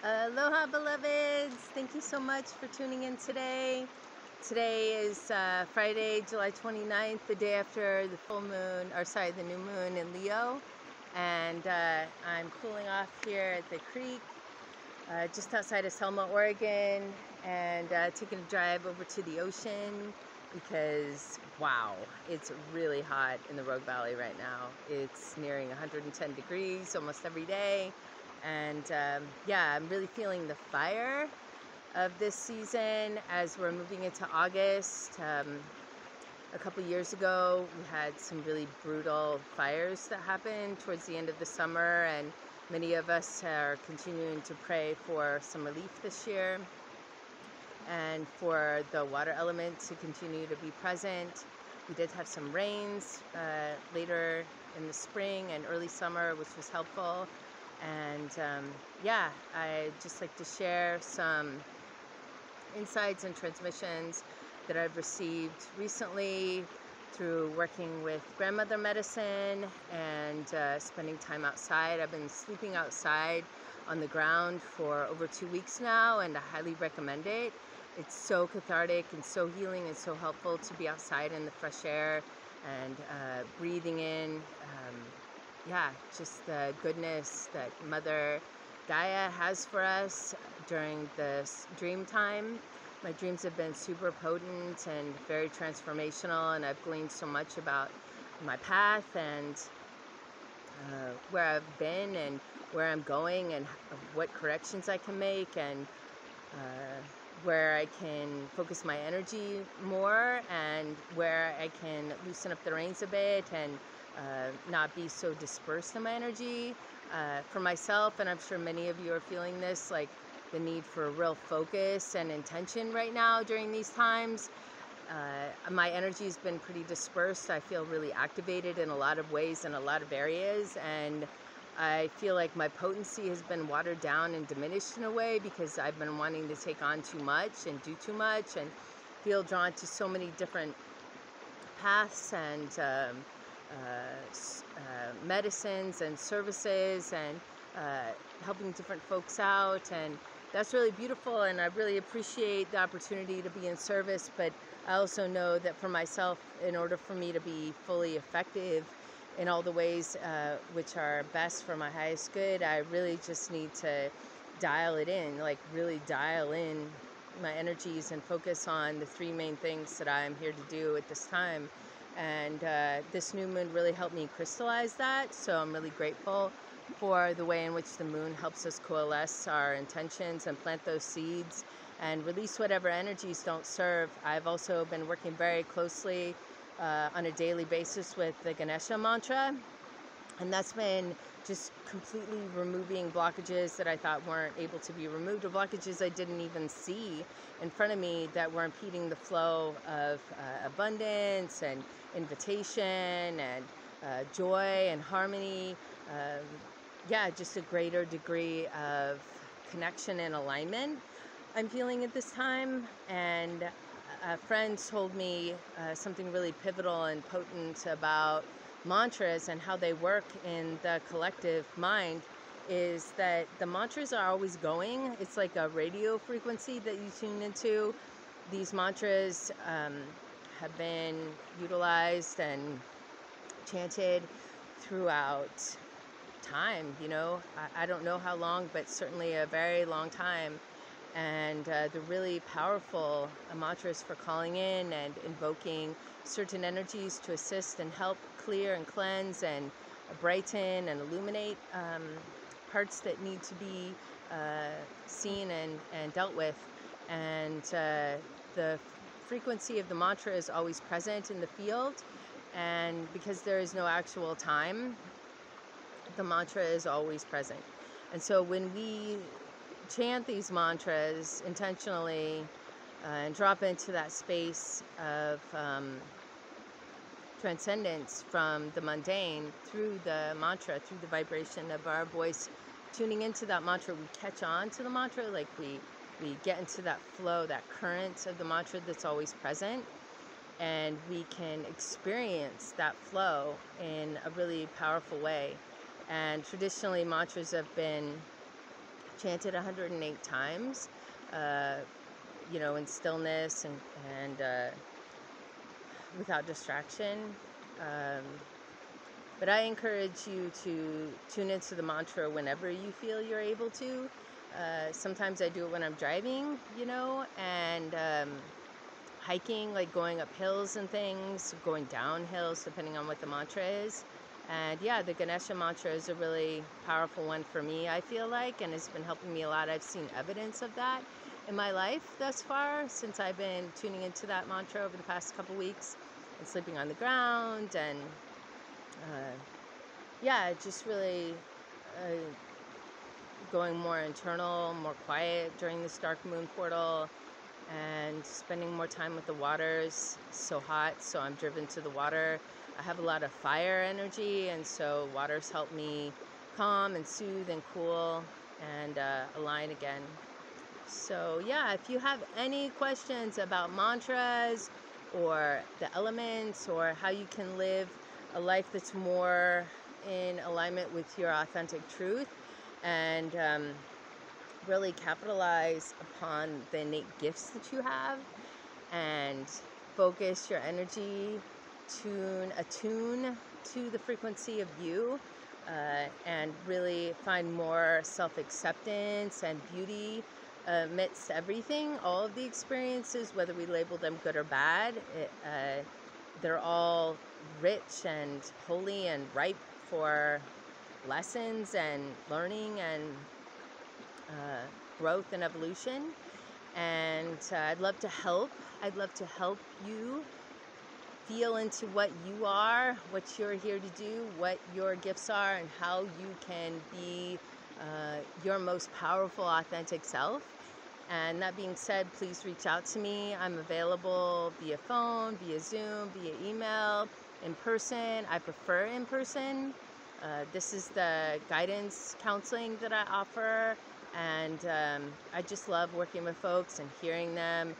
Aloha, beloveds. Thank you so much for tuning in today. Today is Friday, July 29th, the day after the full moon, or sorry, the new moon in Leo. And I'm cooling off here at the creek, just outside of Selma, Oregon, and taking a drive over to the ocean because, wow, it's really hot in the Rogue Valley right now. It's nearing 110 degrees almost every day. And yeah, I'm really feeling the fire of this season as we're moving into August. A couple years ago, we had some really brutal fires that happened towards the end of the summer, and many of us are continuing to pray for some relief this year and for the water element to continue to be present. We did have some rains later in the spring and early summer, which was helpful. And yeah, I'd just like to share some insights and transmissions that I've received recently through working with grandmother medicine and spending time outside. I've been sleeping outside on the ground for over 2 weeks now, and I highly recommend it. It's so cathartic and so healing and so helpful to be outside in the fresh air and breathing in yeah, just the goodness that Mother Gaia has for us during this dream time. My dreams have been super potent and very transformational, and I've gleaned so much about my path and where I've been and where I'm going and what corrections I can make and where I can focus my energy more and where I can loosen up the reins a bit and not be so dispersed in my energy. For myself, and I'm sure many of you are feeling this, like the need for real focus and intention right now during these times. My energy has been pretty dispersed. I feel really activated in a lot of ways in a lot of areas, and I feel like my potency has been watered down and diminished in a way because I've been wanting to take on too much and do too much and feel drawn to so many different paths and medicines and services and helping different folks out, and that's really beautiful, and I really appreciate the opportunity to be in service. But I also know that for myself, in order for me to be fully effective in all the ways which are best for my highest good, I really just need to dial it in, like really dial in my energies and focus on the three main things that I'm here to do at this time. And this new moon really helped me crystallize that, so I'm really grateful for the way in which the moon helps us coalesce our intentions and plant those seeds and release whatever energies don't serve. I've also been working very closely on a daily basis with the Ganesha mantra, and that's been just completely removing blockages that I thought weren't able to be removed, or blockages I didn't even see in front of me that were impeding the flow of abundance and invitation and joy and harmony. Yeah, just a greater degree of connection and alignment I'm feeling at this time. And a friend told me something really pivotal and potent about mantras and how they work in the collective mind is that the mantras are always going. It's like a radio frequency that you tune into. These mantras have been utilized and chanted throughout time, you know. I don't know how long, but certainly a very long time. And the really powerful mantras for calling in and invoking certain energies to assist and help clear and cleanse and brighten and illuminate parts that need to be seen and dealt with. And the frequency of the mantra is always present in the field, and because there is no actual time, the mantra is always present. And so when we chant these mantras intentionally and drop into that space of transcendence from the mundane through the mantra, through the vibration of our voice, tuning into that mantra, we catch on to the mantra, like we get into that flow, that current of the mantra that's always present, and we can experience that flow in a really powerful way. And traditionally, mantras have been chanted 108 times, in stillness and without distraction. But I encourage you to tune into the mantra whenever you feel you're able to. Sometimes I do it when I'm driving, and hiking, like going up hills and things, going down hills, depending on what the mantra is. And yeah, the Ganesha mantra is a really powerful one for me, I feel like, and it's been helping me a lot. I've seen evidence of that in my life thus far since I've been tuning into that mantra over the past couple weeks and sleeping on the ground and just really going more internal, more quiet during this dark moon portal, and spending more time with the waters. It's so hot, so I'm driven to the water. I have a lot of fire energy, and so waters help me calm and soothe and cool and align again. So yeah, if you have any questions about mantras or the elements or how you can live a life that's more in alignment with your authentic truth and really capitalize upon the innate gifts that you have and focus your energy, attune to the frequency of you, and really find more self-acceptance and beauty amidst everything, all of the experiences, whether we label them good or bad, they're all rich and holy and ripe for lessons and learning and growth and evolution. And I'd love to help. I'd love to help you feel into what you are, what you're here to do, what your gifts are, and how you can be your most powerful, authentic self. And that being said, please reach out to me. I'm available via phone, via Zoom, via email, in person. I prefer in person. This is the guidance counseling that I offer, and I just love working with folks and hearing them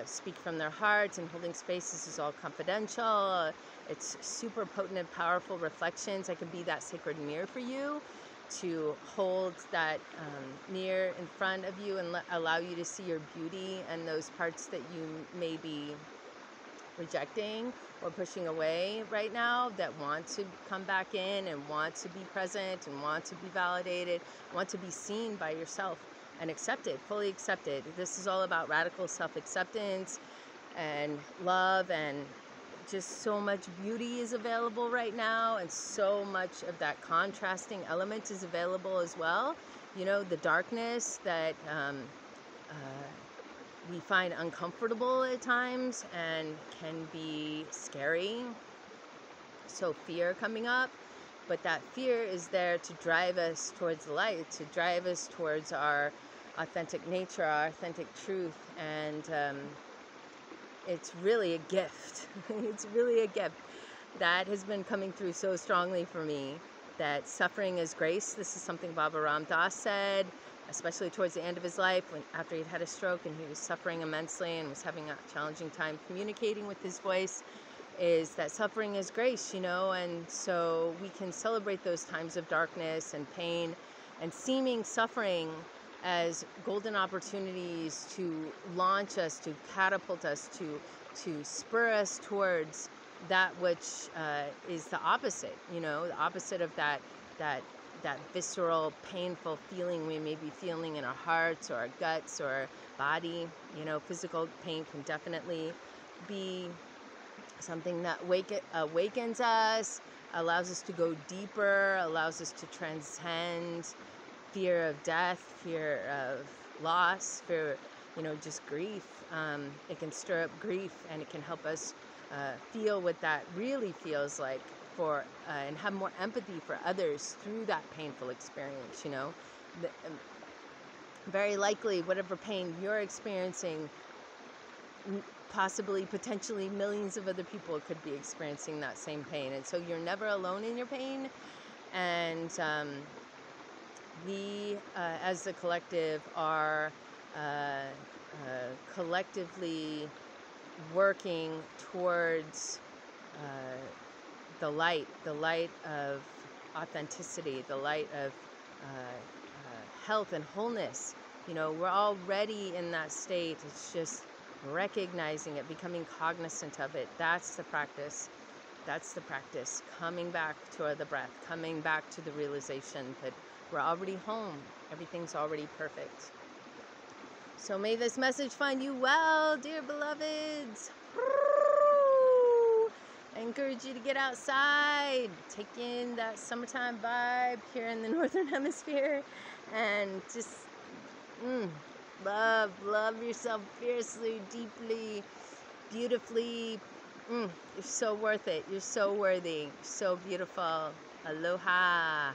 speak from their hearts, and holding spaces is all confidential. It's super potent and powerful reflections. I can be that sacred mirror for you, to hold that mirror in front of you and allow you to see your beauty and those parts that you may be rejecting or pushing away right now, that want to come back in and want to be present and want to be validated, want to be seen by yourself and accepted, fully accepted. This is all about radical self-acceptance and love, and just so much beauty is available right now, and so much of that contrasting element is available as well. The darkness that we find uncomfortable at times and can be scary. So fear coming up, but that fear is there to drive us towards the light, to drive us towards our authentic nature, our authentic truth, and it's really a gift. It's really a gift that has been coming through so strongly for me, that suffering is grace. This is something Baba Ram Dass said, especially towards the end of his life, after he'd had a stroke and he was suffering immensely and was having a challenging time communicating with his voice, is that suffering is grace, and so we can celebrate those times of darkness and pain and seeming suffering as golden opportunities to launch us, to catapult us, to spur us towards that which is the opposite, the opposite of that visceral, painful feeling we may be feeling in our hearts or our guts or body. Physical pain can definitely be something that awakens us, allows us to go deeper, allows us to transcend fear of death, fear of loss, fear, just grief. It can stir up grief, and it can help us feel what that really feels like and have more empathy for others through that painful experience. Very likely, whatever pain you're experiencing, possibly, potentially, millions of other people could be experiencing that same pain, and so you're never alone in your pain. And we, as the collective, are collectively working towards the light of authenticity, the light of health and wholeness. You know, we're already in that state. It's just recognizing it, becoming cognizant of it. That's the practice. That's the practice. Coming back to the breath, coming back to the realization that we're already home. Everything's already perfect. So may this message find you well, dear beloveds. I encourage you to get outside, take in that summertime vibe here in the Northern Hemisphere, and just love yourself fiercely, deeply, beautifully. You're so worth it. You're so worthy. You're so beautiful. Aloha.